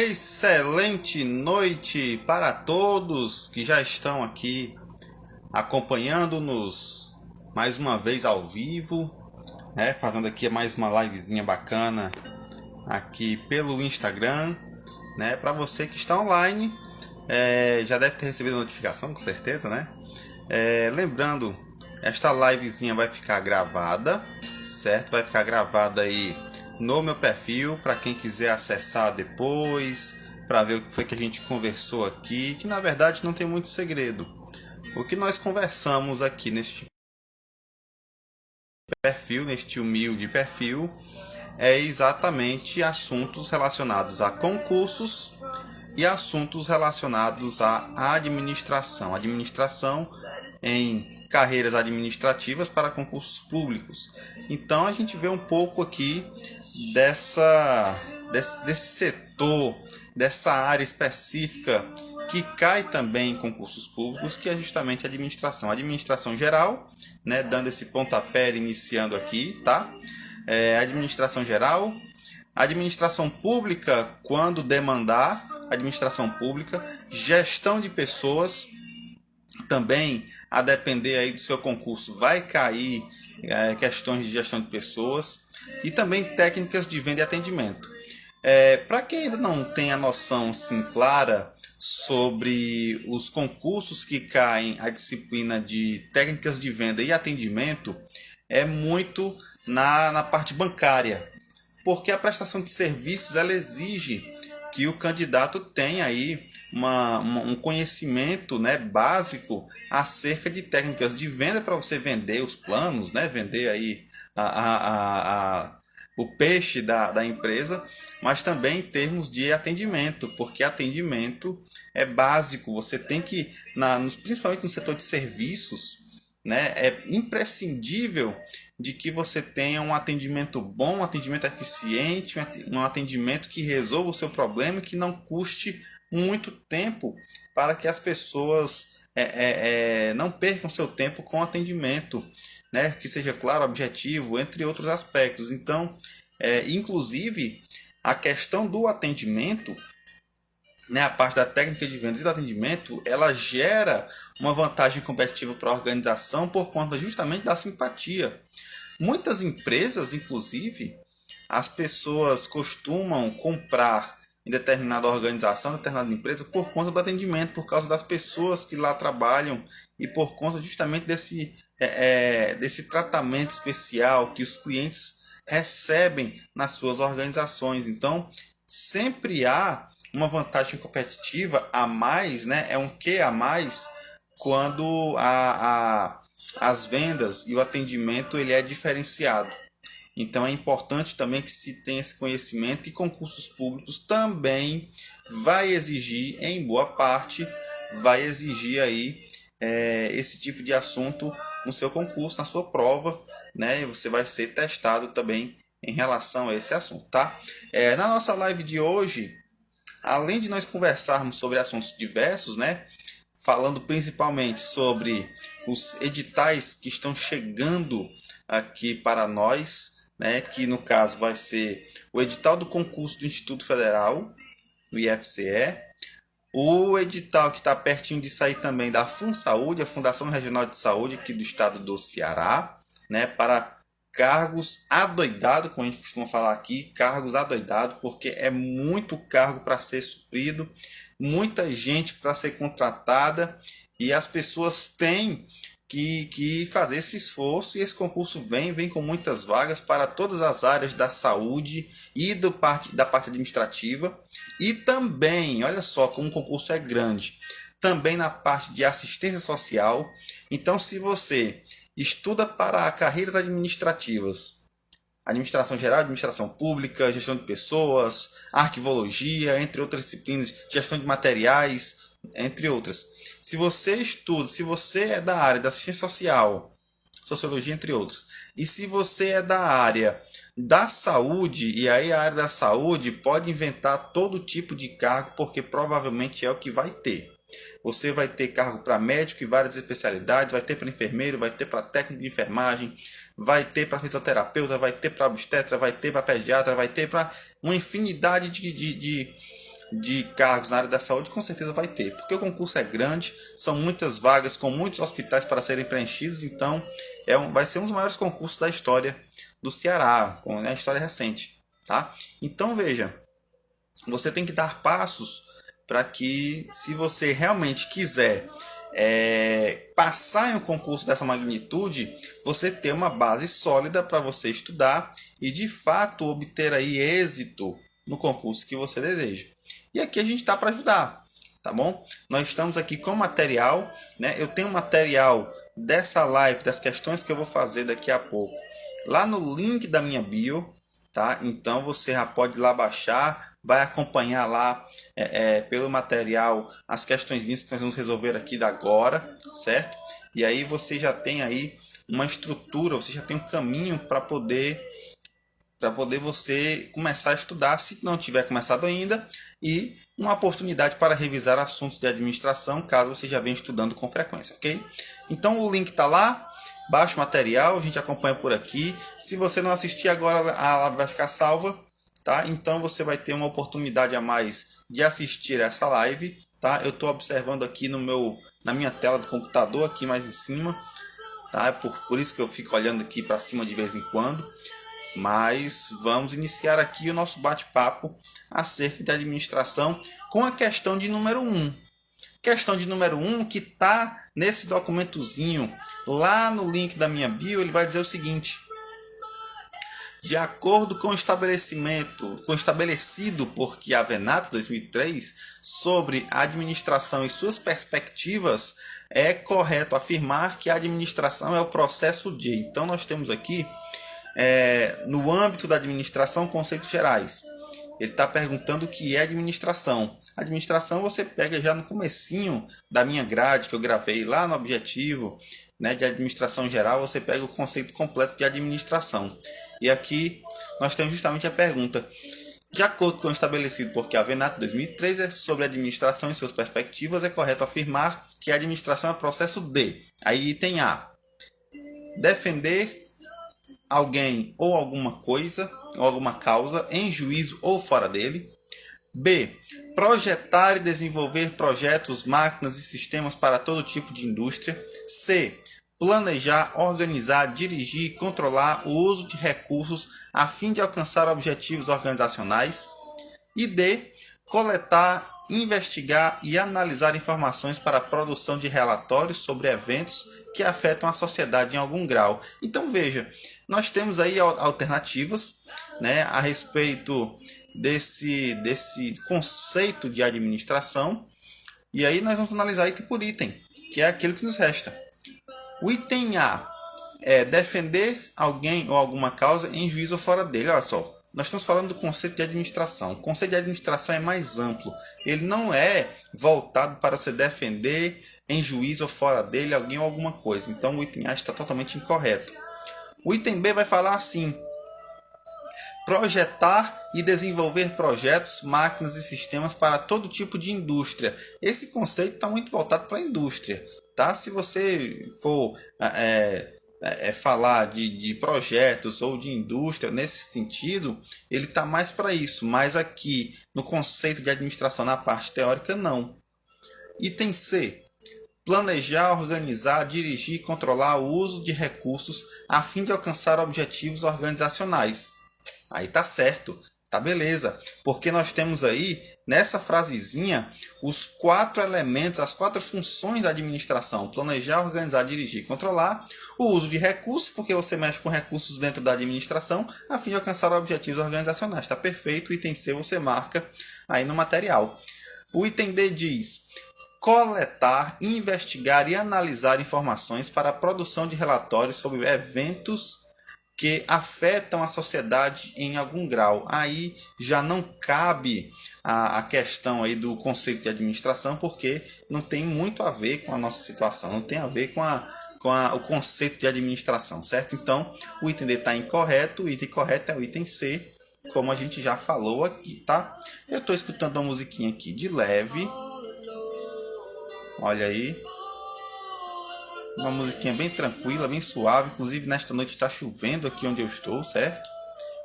Excelente noite para todos que já estão aqui acompanhando-nos mais uma vez ao vivo, né? Fazendo aqui mais uma livezinha bacana aqui pelo Instagram, né? Para você que está online, já deve ter recebido a notificação, com certeza, né? Lembrando, esta livezinha vai ficar gravada, certo? Vai ficar gravada aí no meu perfil para quem quiser acessar depois, para ver o que foi que a gente conversou aqui, que na verdade não tem muito segredo. O que nós conversamos aqui neste perfil, neste humilde perfil, é exatamente assuntos relacionados a concursos e assuntos relacionados à administração. Administração em carreiras administrativas para concursos públicos. Então a gente vê um pouco aqui desse setor, dessa área específica que cai também em concursos públicos, que é justamente a administração. A administração geral, né, dando esse pontapé iniciando aqui, tá? Administração geral, administração pública quando demandar, administração pública, gestão de pessoas, também a depender aí do seu concurso vai cair questões de gestão de pessoas e também técnicas de venda e atendimento. Para quem ainda não tem a noção assim, clara sobre os concursos que caem a disciplina de técnicas de venda e atendimento, é muito na parte bancária, porque a prestação de serviços ela exige que o candidato tenha aí um conhecimento, né, básico acerca de técnicas de venda para você vender os planos, né, vender aí o peixe da empresa, mas também em termos de atendimento, porque atendimento é básico. Você tem que, principalmente no setor de serviços, né, é imprescindível de que você tenha um atendimento bom, um atendimento eficiente, um atendimento que resolva o seu problema e que não custe muito tempo para que as pessoas não percam seu tempo com atendimento, né? Que seja claro, objetivo, entre outros aspectos. Então, inclusive, a questão do atendimento, né, a parte da técnica de vendas e do atendimento, ela gera uma vantagem competitiva para a organização por conta justamente da simpatia. Muitas empresas, inclusive, as pessoas costumam comprar em determinada organização, determinada empresa, por conta do atendimento, por causa das pessoas que lá trabalham e por conta justamente desse tratamento especial que os clientes recebem nas suas organizações. Então, sempre há uma vantagem competitiva a mais, né? É um que a mais quando as vendas e o atendimento ele é diferenciado. Então é importante também que se tenha esse conhecimento, e concursos públicos também vai exigir, em boa parte, vai exigir aí esse tipo de assunto no seu concurso, na sua prova, né? E você vai ser testado também em relação a esse assunto, tá? Na nossa live de hoje, além de nós conversarmos sobre assuntos diversos, né? Falando principalmente sobre os editais que estão chegando aqui para nós, né? Que no caso vai ser o edital do concurso do Instituto Federal, do IFCE, o edital que está pertinho de sair também da FunSaúde, a Fundação Regional de Saúde aqui do estado do Ceará, né? Para cargos adoidados, como a gente costuma falar aqui, cargos adoidados, porque é muito cargo para ser suprido, muita gente para ser contratada e as pessoas têm que fazer esse esforço, e esse concurso vem com muitas vagas para todas as áreas da saúde e da parte administrativa, e também, olha só como o concurso é grande, também na parte de assistência social. Então, se você estuda para carreiras administrativas, administração geral, administração pública, gestão de pessoas, arquivologia, entre outras disciplinas, gestão de materiais, entre outras. Se você estuda, se você é da área da assistência social, sociologia, entre outros, e se você é da área da saúde, e aí a área da saúde pode inventar todo tipo de cargo, porque provavelmente é o que vai ter. Você vai ter cargo para médico e várias especialidades, vai ter para enfermeiro, vai ter para técnico de enfermagem, vai ter para fisioterapeuta, vai ter para obstetra, vai ter para pediatra, vai ter para uma infinidade de cargos na área da saúde, com certeza vai ter, porque o concurso é grande, são muitas vagas com muitos hospitais para serem preenchidos, então vai ser um dos maiores concursos da história do Ceará, com a história recente, tá? Então veja, você tem que dar passos para que, se você realmente quiser passar em um concurso dessa magnitude, você ter uma base sólida para você estudar e de fato obter aí êxito no concurso que você deseja. E aqui a gente está para ajudar, tá bom? Nós estamos aqui com material, né? Eu tenho material dessa live, das questões que eu vou fazer daqui a pouco, lá no link da minha bio, tá? Então você já pode ir lá baixar, vai acompanhar lá pelo material as questões que nós vamos resolver aqui da agora, certo? E aí você já tem aí uma estrutura, você já tem um caminho para poder você começar a estudar, se não tiver começado ainda, e uma oportunidade para revisar assuntos de administração, caso você já venha estudando com frequência, ok? Então o link está lá, baixa o material, a gente acompanha por aqui. Se você não assistir agora, a live vai ficar salva, tá? Então você vai ter uma oportunidade a mais de assistir essa live, tá? Eu estou observando aqui na minha tela do computador, aqui mais em cima, tá? Por isso que eu fico olhando aqui para cima de vez em quando. Mas vamos iniciar aqui o nosso bate-papo acerca de administração com a questão de número 1. Questão de número 1 que está nesse documentozinho lá no link da minha bio, ele vai dizer o seguinte: de acordo com o estabelecido por Chiavenato 2003 sobre a administração e suas perspectivas, é correto afirmar que a administração é o processo de. Então nós temos aqui no âmbito da administração, conceitos gerais. Ele está perguntando o que é administração. Administração você pega já no comecinho da minha grade, que eu gravei lá no objetivo, né, de administração geral, você pega o conceito completo de administração. E aqui nós temos justamente a pergunta: de acordo com o estabelecido por Chiavenato 2003 sobre administração e suas perspectivas, é correto afirmar que a administração é processo de. Aí item A: defender alguém ou alguma coisa ou alguma causa em juízo ou fora dele. B. Projetar e desenvolver projetos, máquinas e sistemas para todo tipo de indústria. C. Planejar, organizar, dirigir e controlar o uso de recursos a fim de alcançar objetivos organizacionais. E D. Coletar, investigar e analisar informações para a produção de relatórios sobre eventos que afetam a sociedade em algum grau. Então veja, nós temos aí alternativas, né, a respeito desse conceito de administração, e aí nós vamos analisar item por item, que é aquilo que nos resta. O item A é defender alguém ou alguma causa em juízo ou fora dele. Olha só, nós estamos falando do conceito de administração. O conceito de administração é mais amplo. Ele não é voltado para você defender em juízo ou fora dele alguém ou alguma coisa. Então o item A está totalmente incorreto. O item B vai falar assim: projetar e desenvolver projetos, máquinas e sistemas para todo tipo de indústria. Esse conceito está muito voltado para a indústria, tá? Se você for falar de projetos ou de indústria nesse sentido, ele está mais para isso. Mas aqui no conceito de administração, na parte teórica, não. Item C: planejar, organizar, dirigir e controlar o uso de recursos a fim de alcançar objetivos organizacionais. Aí tá certo, tá beleza. Porque nós temos aí, nessa frasezinha, os 4 elementos, as 4 funções da administração: planejar, organizar, dirigir e controlar. O uso de recursos, porque você mexe com recursos dentro da administração, a fim de alcançar objetivos organizacionais. Tá perfeito. O item C você marca aí no material. O item D diz: coletar, investigar e analisar informações para a produção de relatórios sobre eventos que afetam a sociedade em algum grau. Aí já não cabe a questão aí do conceito de administração, porque não tem muito a ver com a nossa situação, não tem a ver com o conceito de administração, certo? Então, o item D está incorreto, o item correto é o item C, como a gente já falou aqui, tá? Eu estou escutando uma musiquinha aqui de leve. Olha aí, uma musiquinha bem tranquila, bem suave. Inclusive nesta noite está chovendo aqui onde eu estou, certo?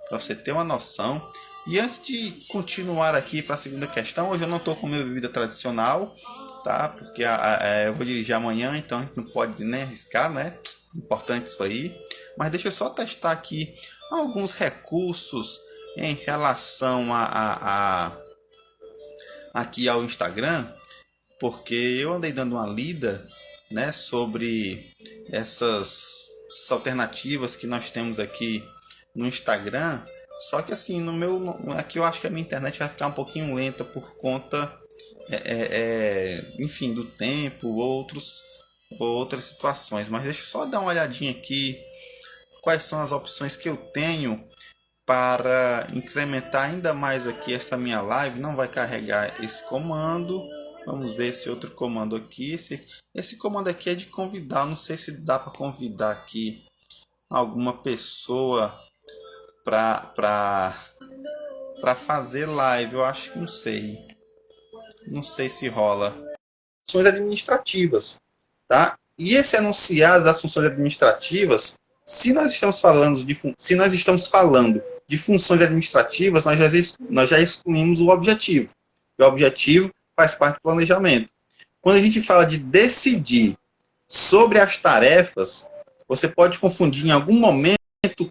Para você ter uma noção. E antes de continuar aqui para a segunda questão, hoje eu não estou com minha bebida tradicional, tá? Porque eu vou dirigir amanhã, então a gente não pode nem arriscar, né? Importante isso aí. Mas deixa eu só testar aqui alguns recursos em relação aqui ao Instagram, porque eu andei dando uma lida, né, sobre essas alternativas que nós temos aqui no Instagram. Só que assim, aqui eu acho que a minha internet vai ficar um pouquinho lenta por conta, enfim, do tempo, outras situações. Mas deixa eu só dar uma olhadinha aqui quais são as opções que eu tenho para incrementar ainda mais aqui essa minha live. Não vai carregar esse comando. Vamos ver esse outro comando aqui. Esse comando aqui é de convidar. Não sei se dá para convidar aqui alguma pessoa para fazer live. Eu acho que não sei. Não sei se rola. Funções administrativas, tá? E esse enunciado das funções administrativas, se nós estamos falando de funções administrativas, nós já excluímos o objetivo. E o objetivo faz parte do planejamento. Quando a gente fala de decidir sobre as tarefas, você pode confundir em algum momento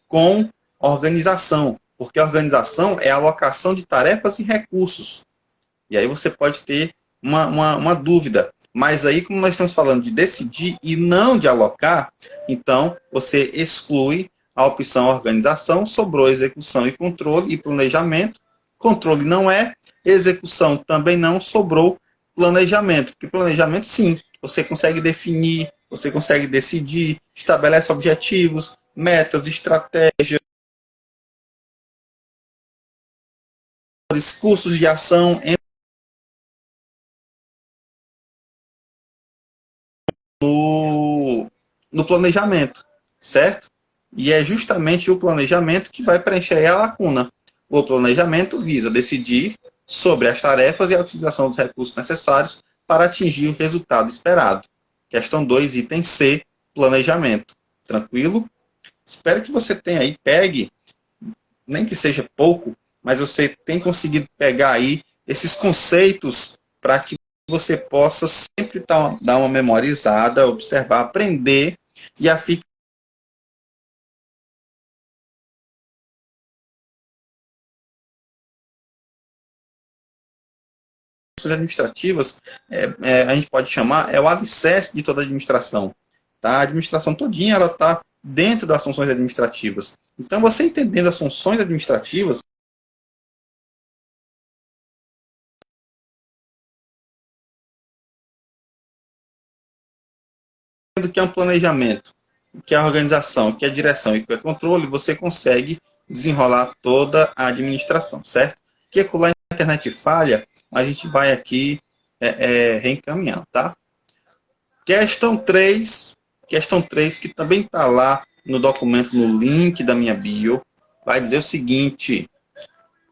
com organização, porque organização é a alocação de tarefas e recursos. E aí você pode ter uma dúvida. Mas aí, como nós estamos falando de decidir e não de alocar, então você exclui a opção organização, sobrou execução e controle e planejamento. Controle não é, execução também não, sobrou planejamento. Porque planejamento, sim, você consegue definir, você consegue decidir, estabelece objetivos, metas, estratégias, cursos de ação no, no planejamento, certo? E é justamente o planejamento que vai preencher a lacuna. O planejamento visa decidir sobre as tarefas e a utilização dos recursos necessários para atingir o resultado esperado. Questão 2, item C, planejamento. Tranquilo? Espero que você tenha aí, pegue, nem que seja pouco, mas você tem conseguido pegar aí esses conceitos para que você possa sempre dar uma memorizada, observar, aprender e a ficar administrativas, a gente pode chamar, é o alicerce de toda a administração. Tá? A administração todinha ela está dentro das funções administrativas. Então, você entendendo as funções administrativas, do que é um planejamento, o que é a organização, o que é a direção e o que é controle, você consegue desenrolar toda a administração, certo? Que lá na internet falha, a gente vai aqui reencaminhando, tá? Questão 3 que também está lá no documento, no link da minha bio, vai dizer o seguinte: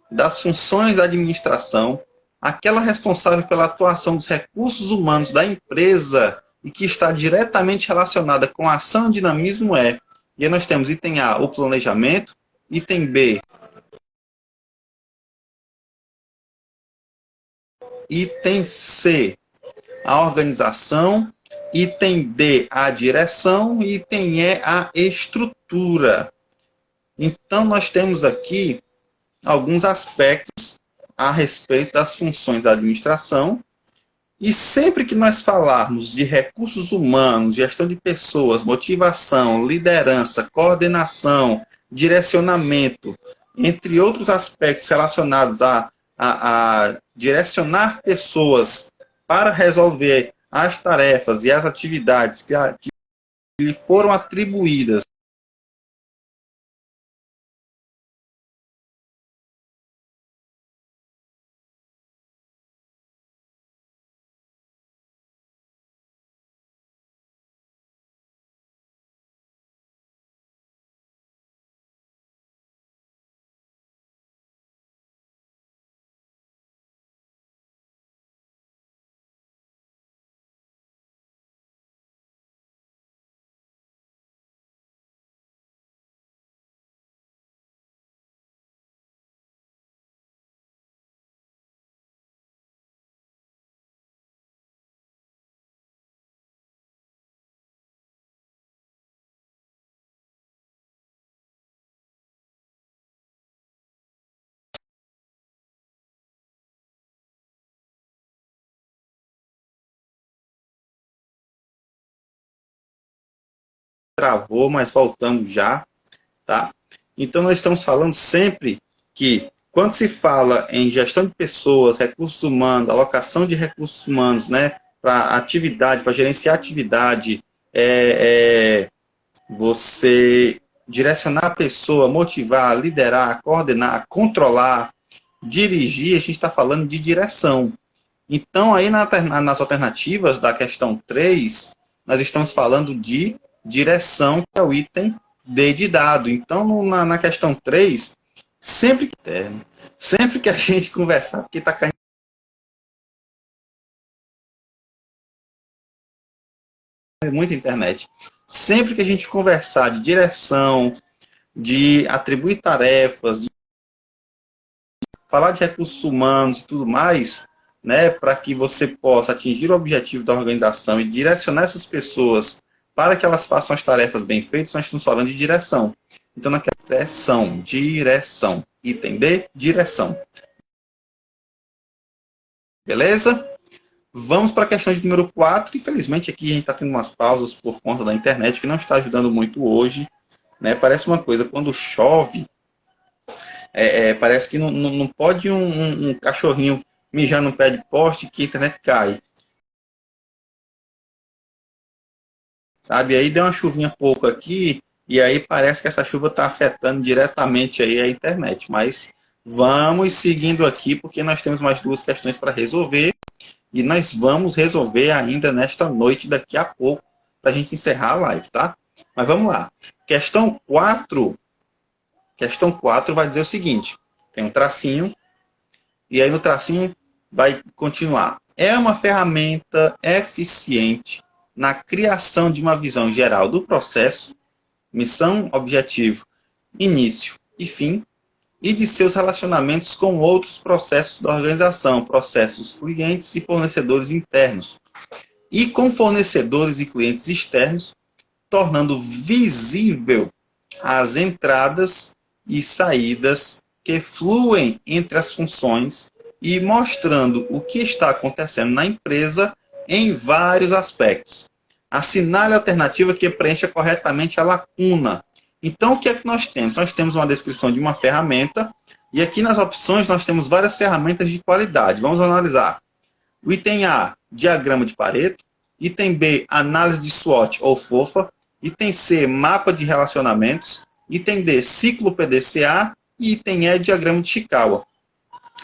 das funções da administração, aquela responsável pela atuação dos recursos humanos da empresa e que está diretamente relacionada com a ação e dinamismo é. E aí nós temos item A, o planejamento, item B, item C, a organização, item D, a direção, e item E, a estrutura. Então nós temos aqui alguns aspectos a respeito das funções da administração. E sempre que nós falarmos de recursos humanos, gestão de pessoas, motivação, liderança, coordenação, direcionamento, entre outros aspectos relacionados a direcionar pessoas para resolver as tarefas e as atividades que lhe foram atribuídas travou, mas voltamos já, tá? Então, nós estamos falando sempre que, quando se fala em gestão de pessoas, recursos humanos, alocação de recursos humanos, né, para atividade, para gerenciar atividade, você direcionar a pessoa, motivar, liderar, coordenar, controlar, dirigir, a gente está falando de direção. Então, aí nas alternativas da questão 3, nós estamos falando de direção, que é o item D de dado. Então, na questão 3, sempre que a gente conversar, porque está caindo muita internet, sempre que a gente conversar de direção, de atribuir tarefas, de falar de recursos humanos e tudo mais, né, para que você possa atingir o objetivo da organização e direcionar essas pessoas para que elas façam as tarefas bem feitas, nós estamos falando de direção. Então, naquela direção. Item D, direção. Beleza? Vamos para a questão de número 4. Infelizmente, aqui a gente está tendo umas pausas por conta da internet, que não está ajudando muito hoje. Né? Parece uma coisa, quando chove, parece que não pode um cachorrinho mijar no pé de poste que a internet cai. Sabe? Aí deu uma chuvinha pouco aqui, e aí parece que essa chuva está afetando diretamente aí a internet. Mas vamos seguindo aqui, porque nós temos mais duas questões para resolver, e nós vamos resolver ainda nesta noite, daqui a pouco, para a gente encerrar a live, tá? Mas vamos lá. Questão 4 vai dizer o seguinte, tem um tracinho, e aí no tracinho vai continuar. É uma ferramenta eficiente na criação de uma visão geral do processo, missão, objetivo, início e fim, e de seus relacionamentos com outros processos da organização, processos clientes e fornecedores internos, e com fornecedores e clientes externos, tornando visível as entradas e saídas que fluem entre as funções e mostrando o que está acontecendo na empresa em vários aspectos. Assinale a alternativa que preencha corretamente a lacuna. Então, o que é que nós temos? Nós temos uma descrição de uma ferramenta, e aqui nas opções nós temos várias ferramentas de qualidade. Vamos analisar. O item A, diagrama de Pareto. Item B, análise de SWOT ou FOFA. Item C, mapa de relacionamentos. Item D, ciclo PDCA. E item E, diagrama de Chikawa.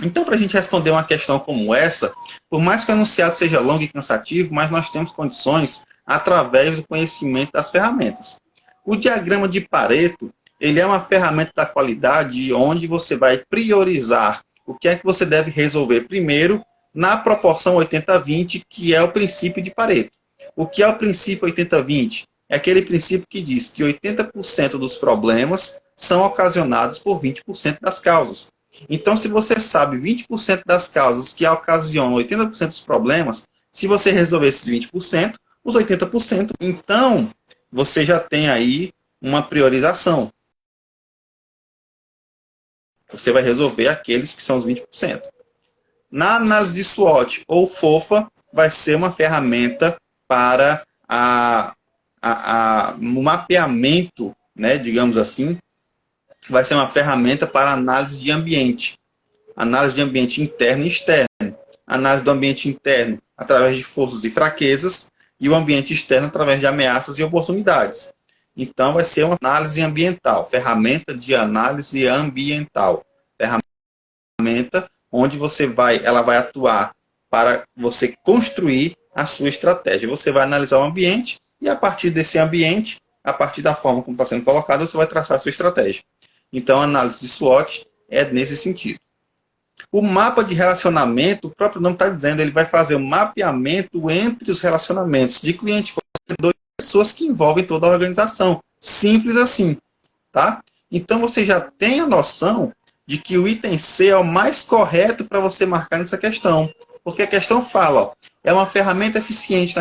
Então, para a gente responder uma questão como essa, por mais que o enunciado seja longo e cansativo, mas nós temos condições através do conhecimento das ferramentas. O diagrama de Pareto, ele é uma ferramenta da qualidade onde você vai priorizar o que é que você deve resolver primeiro na proporção 80-20, que é o princípio de Pareto. O que é o princípio 80-20? É aquele princípio que diz que 80% dos problemas são ocasionados por 20% das causas. Então, se você sabe 20% das causas que ocasionam 80% dos problemas, se você resolver esses 20%, os 80%, então você já tem aí uma priorização. Você vai resolver aqueles que são os 20%. Na análise de SWOT ou FOFA, vai ser uma ferramenta para o mapeamento, né, digamos assim, vai ser uma ferramenta para análise de ambiente. Análise de ambiente interno e externo. Análise do ambiente interno através de forças e fraquezas e o ambiente externo através de ameaças e oportunidades. Então, vai ser uma análise ambiental, ferramenta de análise ambiental. Ferramenta onde ela vai atuar para você construir a sua estratégia. Você vai analisar o ambiente e, a partir desse ambiente, a partir da forma como está sendo colocado, você vai traçar a sua estratégia. Então, a análise de SWOT é nesse sentido. O mapa de relacionamento, o próprio nome está dizendo, ele vai fazer um mapeamento entre os relacionamentos de cliente, fornecedor e pessoas que envolvem toda a organização. Simples assim, tá? Então, você já tem a noção de que o item C é o mais correto para você marcar nessa questão. Porque a questão fala, ó, é uma ferramenta eficiente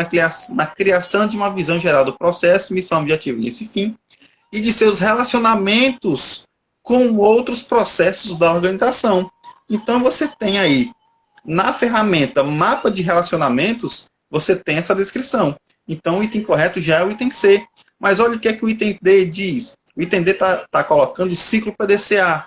na criação de uma visão geral do processo, missão, objetivo, início e fim, e de seus relacionamentos com outros processos da organização. Então, você tem aí, na ferramenta mapa de relacionamentos, você tem essa descrição. Então, o item correto já é o item C. Mas olha o que é que o item D diz. O item D está colocando o ciclo PDCA.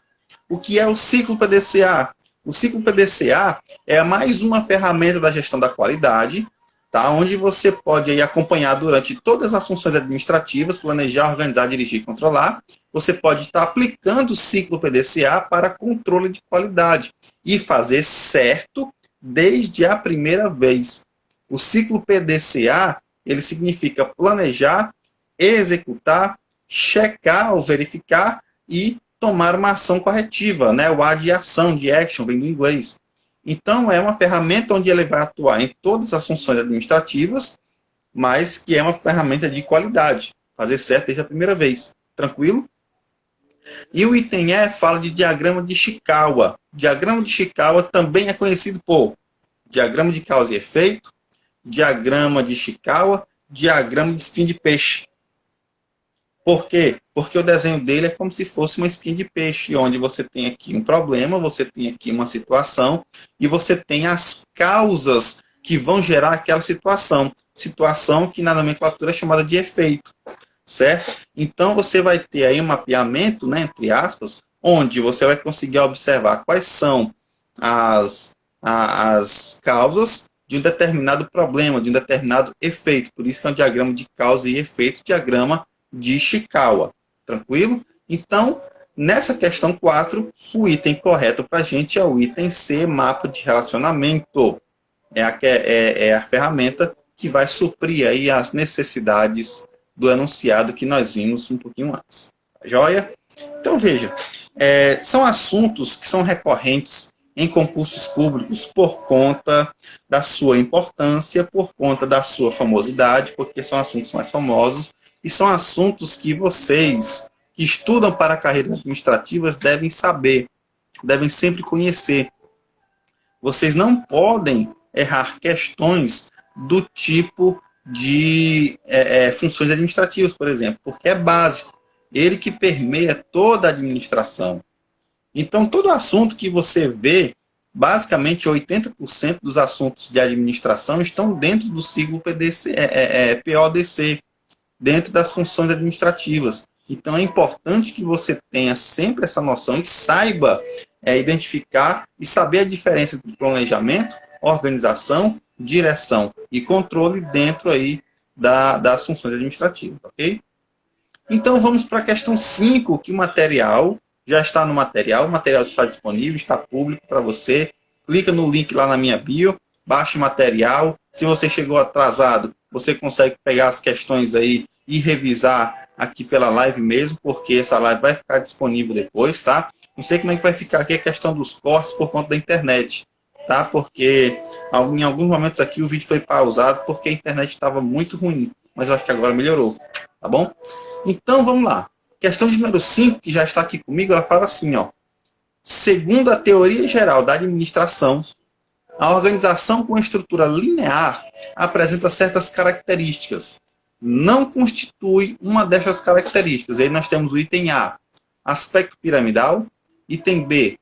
O que é o ciclo PDCA? O ciclo PDCA é mais uma ferramenta da gestão da qualidade, tá? Onde você pode aí acompanhar durante todas as funções administrativas, planejar, organizar, dirigir e controlar. Você pode estar aplicando o ciclo PDCA para controle de qualidade e fazer certo desde a primeira vez. O ciclo PDCA, ele significa planejar, executar, checar ou verificar e tomar uma ação corretiva, né? O A de ação, de action, vem do inglês. Então, é uma ferramenta onde ele vai atuar em todas as funções administrativas, mas que é uma ferramenta de qualidade. Fazer certo desde a primeira vez. Tranquilo? E o item E fala de diagrama de Chikawa. Diagrama de Chikawa também é conhecido por diagrama de causa e efeito, diagrama de Chikawa, diagrama de espinha de peixe. Por quê? Porque o desenho dele é como se fosse uma espinha de peixe, onde você tem aqui um problema, você tem aqui uma situação, e você tem as causas que vão gerar aquela situação. Situação que na nomenclatura é chamada de efeito, certo? Então você vai ter aí um mapeamento, né, entre aspas, onde você vai conseguir observar quais são as causas de um determinado problema, de um determinado efeito. Por isso que é um diagrama de causa e efeito, diagrama de Chikawa. Tranquilo? Então, nessa questão 4, o item correto para a gente é o item C, mapa de relacionamento. É a ferramenta que vai suprir aí as necessidades do enunciado que nós vimos um pouquinho antes. Joia? Então, veja, são assuntos que são recorrentes em concursos públicos por conta da sua importância, por conta da sua famosidade, porque são assuntos mais famosos, e são assuntos que vocês que estudam para carreiras administrativas devem saber, devem sempre conhecer. Vocês não podem errar questões do tipo de funções administrativas, por exemplo, porque é básico. Ele que permeia toda a administração. Então, todo assunto que você vê, basicamente 80% dos assuntos de administração estão dentro do ciclo PODC, dentro das funções administrativas. Então, é importante que você tenha sempre essa noção e saiba identificar e saber a diferença entre planejamento, organização, direção e controle dentro aí das funções administrativas, ok? Então, vamos para a questão 5, que o material já está no material, o material está disponível, está público para você. Clica no link lá na minha bio, baixe o material. Se você chegou atrasado, você consegue pegar as questões aí e revisar aqui pela live mesmo, porque essa live vai ficar disponível depois, tá? Não sei como é que vai ficar aqui a questão dos cortes por conta da internet, tá? Porque em alguns momentos aqui o vídeo foi pausado porque a internet estava muito ruim, mas eu acho que agora melhorou, tá bom? Então vamos lá. Questão de número 5, que já está aqui comigo, ela fala assim, ó. Segundo a teoria geral da administração, a organização com estrutura linear apresenta certas características. Não constitui uma dessas características. Aí nós temos o item A, aspecto piramidal. Item B,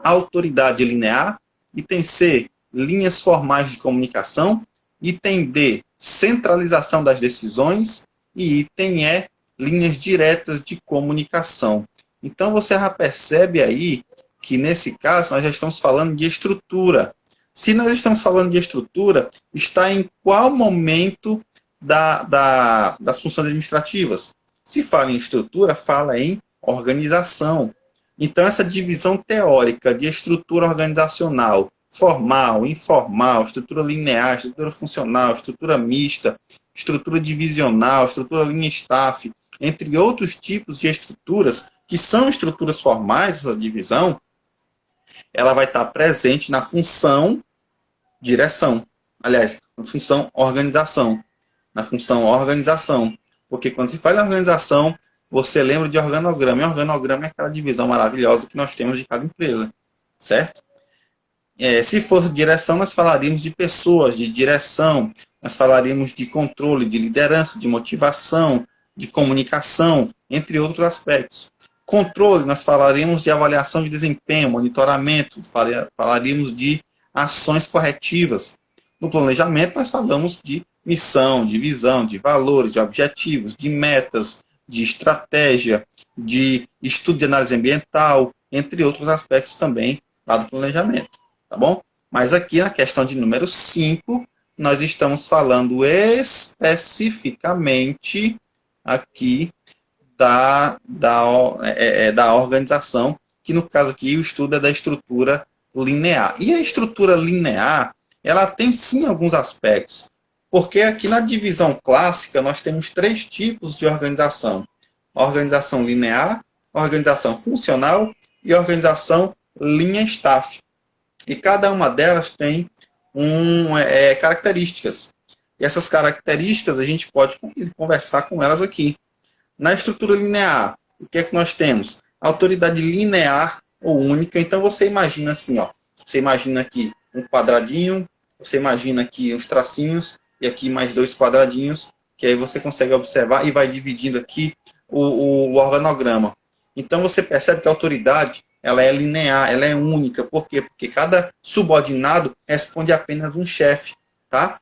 autoridade linear. Item C, linhas formais de comunicação. Item D, centralização das decisões. E item E, linhas diretas de comunicação. Então você já percebe aí que nesse caso nós já estamos falando de estrutura. Se nós estamos falando de estrutura, está em qual momento das funções administrativas? Se fala em estrutura, fala em organização. Então essa divisão teórica de estrutura organizacional, formal, informal, estrutura linear, estrutura funcional, estrutura mista, estrutura divisional, estrutura linha staff, entre outros tipos de estruturas, que são estruturas formais, essa divisão, ela vai estar presente na função direção. Aliás, na função organização. Na função organização. Porque quando se fala em organização, você lembra de organograma. E organograma é aquela divisão maravilhosa que nós temos de cada empresa. Certo? Se for direção, nós falaríamos de pessoas, de direção. Nós falaríamos de controle, de liderança, de motivação, de comunicação, entre outros aspectos. Controle, nós falaríamos de avaliação de desempenho, monitoramento, falaríamos de ações corretivas. No planejamento, nós falamos de missão, de visão, de valores, de objetivos, de metas, de estratégia, de estudo de análise ambiental, entre outros aspectos também lá do planejamento, tá bom? Mas aqui na questão de número 5, nós estamos falando especificamente aqui da organização, que no caso aqui o estudo é da estrutura linear. E a estrutura linear, ela tem sim alguns aspectos, porque aqui na divisão clássica nós temos 3 tipos de organização: organização linear, organização funcional e organização linha staff. E cada uma delas tem características. E essas características a gente pode conversar com elas aqui. Na estrutura linear, o que é que nós temos? Autoridade linear ou única. Então você imagina assim, ó. Você imagina aqui um quadradinho, você imagina aqui uns tracinhos e aqui mais 2 quadradinhos, que aí você consegue observar e vai dividindo aqui o organograma. Então você percebe que a autoridade ela é linear, ela é única. Por quê? Porque cada subordinado responde apenas um chefe, tá?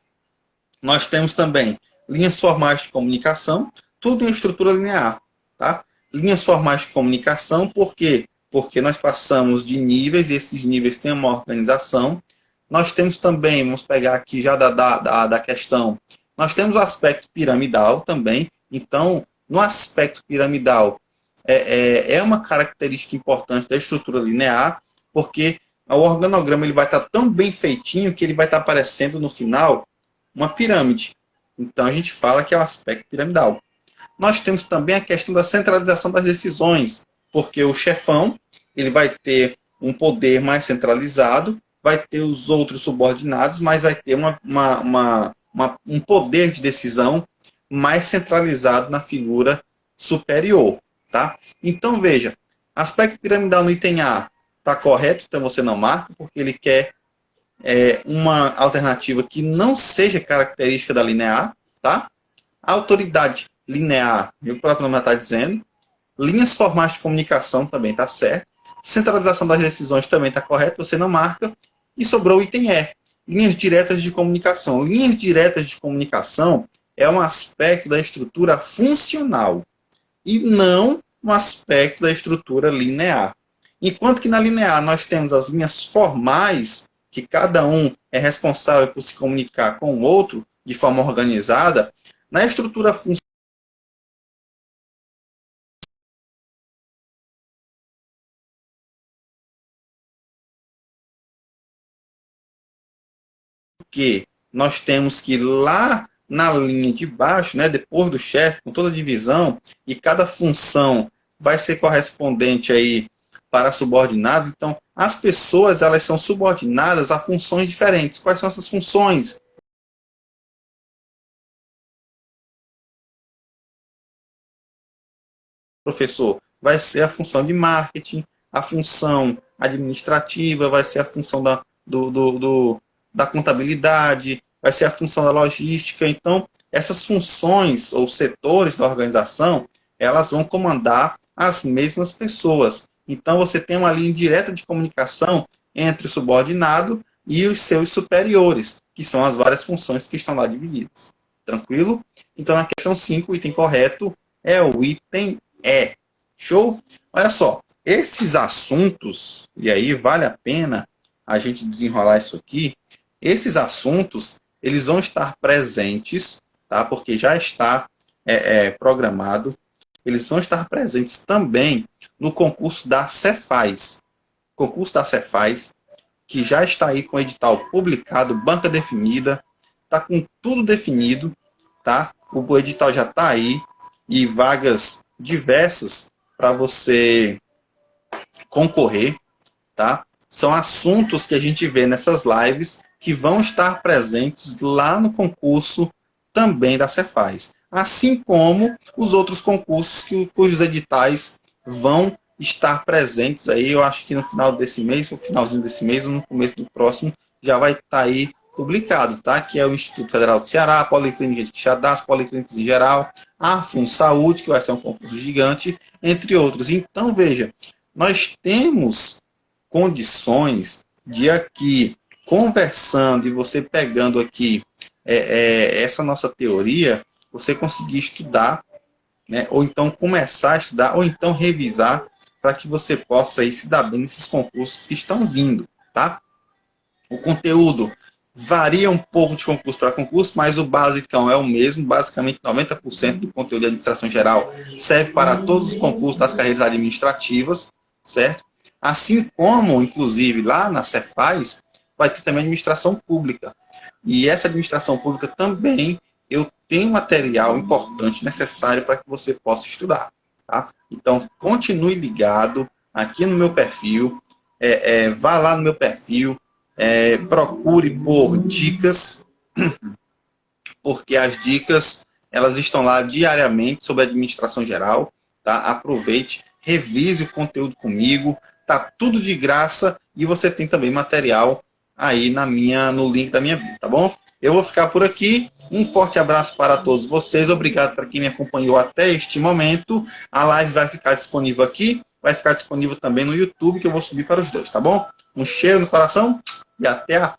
Nós temos também linhas formais de comunicação, tudo em estrutura linear, tá? Linhas formais de comunicação, por quê? Porque nós passamos de níveis e esses níveis têm uma organização. Nós temos também, vamos pegar aqui já da questão, nós temos o aspecto piramidal também. Então, no aspecto piramidal, é uma característica importante da estrutura linear, porque o organograma ele vai estar tão bem feitinho que ele vai estar aparecendo no final uma pirâmide. Então, a gente fala que é o aspecto piramidal. Nós temos também a questão da centralização das decisões, porque o chefão ele vai ter um poder mais centralizado, vai ter os outros subordinados, mas vai ter um poder de decisão mais centralizado na figura superior. Tá? Então, veja, aspecto piramidal no item A está correto, então você não marca, porque ele quer uma alternativa que não seja característica da linear. Tá? A autoridade linear, o próprio nome está dizendo. Linhas formais de comunicação também está certo. Centralização das decisões também está correto, você não marca. E sobrou o item E, linhas diretas de comunicação. Linhas diretas de comunicação é um aspecto da estrutura funcional e não um aspecto da estrutura linear. Enquanto que na linear nós temos as linhas formais, que cada um é responsável por se comunicar com o outro de forma organizada, na estrutura funcional, que nós temos que ir lá na linha de baixo, né, depois do chefe, com toda a divisão, e cada função vai ser correspondente aí para subordinados. Então, as pessoas elas são subordinadas a funções diferentes. Quais são essas funções? Professor, vai ser a função de marketing, a função administrativa, vai ser a função da contabilidade, vai ser a função da logística. Então, essas funções ou setores da organização, elas vão comandar as mesmas pessoas. Então, você tem uma linha direta de comunicação entre o subordinado e os seus superiores, que são as várias funções que estão lá divididas. Tranquilo? Então, na questão 5, o item correto é o item E. Show? Olha só, esses assuntos, e aí vale a pena a gente desenrolar isso aqui, esses assuntos, eles vão estar presentes, tá? Porque já está programado, eles vão estar presentes também no concurso da Cefaz. Concurso da Cefaz, que já está aí com o edital publicado, banca definida, está com tudo definido, tá? O edital já está aí e vagas diversas para você concorrer, tá? São assuntos que a gente vê nessas lives que vão estar presentes lá no concurso também da Cefaz. Assim como os outros concursos cujos editais vão estar presentes aí, eu acho que no final desse mês, no finalzinho desse mês ou no começo do próximo, já vai estar aí publicado, tá? Que é o Instituto Federal do Ceará, a Policlínica de Quixadá, as Policlínicas em geral, a FunSaúde, que vai ser um concurso gigante, entre outros. Então, veja, nós temos condições de aqui, conversando e você pegando aqui essa nossa teoria, você conseguir estudar, né? Ou então começar a estudar, ou então revisar, para que você possa aí se dar bem nesses concursos que estão vindo, tá? O conteúdo varia um pouco de concurso para concurso, mas o basicão é o mesmo. Basicamente, 90% do conteúdo de administração geral serve para todos os concursos das carreiras administrativas, certo? Assim como, inclusive, lá na Cefaz, vai ter também administração pública. E essa administração pública também eu tenho material importante necessário para que você possa estudar. Tá? Então, continue ligado aqui no meu perfil, vá lá no meu perfil, procure por dicas, porque as dicas elas estão lá diariamente sobre administração geral. Tá? Aproveite, revise o conteúdo comigo, tá tudo de graça e você tem também material aí no link da minha bio, tá bom? Eu vou ficar por aqui. Um forte abraço para todos vocês. Obrigado para quem me acompanhou até este momento. A live vai ficar disponível aqui, vai ficar disponível também no YouTube, que eu vou subir para os dois, tá bom? Um cheiro no coração e até a